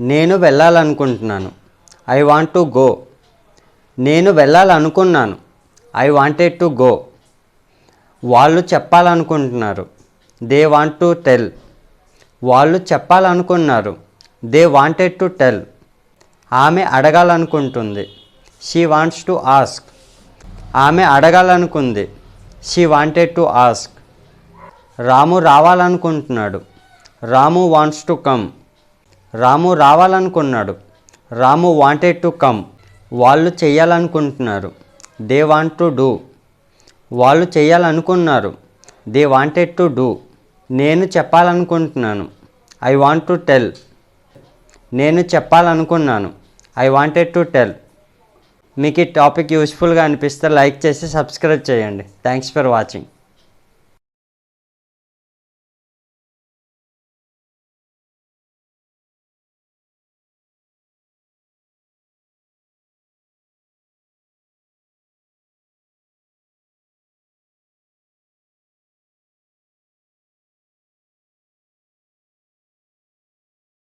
నేను వెళ్ళాలనుకుంటున్నాను. I want to go. నేను వెళ్ళాలనుకున్నాను. I wanted to go. వాళ్ళు చెప్పాలనుకుంటున్నారు. They want to tell. వాళ్ళు చెప్పాలనుకున్నారు. They wanted to tell. ఆమె అడగాలనుకుంటుంది. She wants to ask. ఆమె అడగాలనుకుంది. She wanted to ask. Ramu రావాలనుకుంటున్నాడు. Ramu wants to come. Ramu రావాలనుకున్నాడు. Ramu wanted to come. వాళ్ళు చేయాలనుకుంటున్నారు. They want to do. వాళ్ళు చేయాలనుకున్నారు. They wanted to do. నేను చెప్పాలనుకుంటున్నాను. I want to tell. నేను చెప్పాలనుకున్నాను. I wanted to tell. మీకు ఈ టాపిక్ యూస్ఫుల్గా అనిపిస్తే లైక్ చేసి సబ్స్క్రైబ్ చేయండి. Thanks for watching.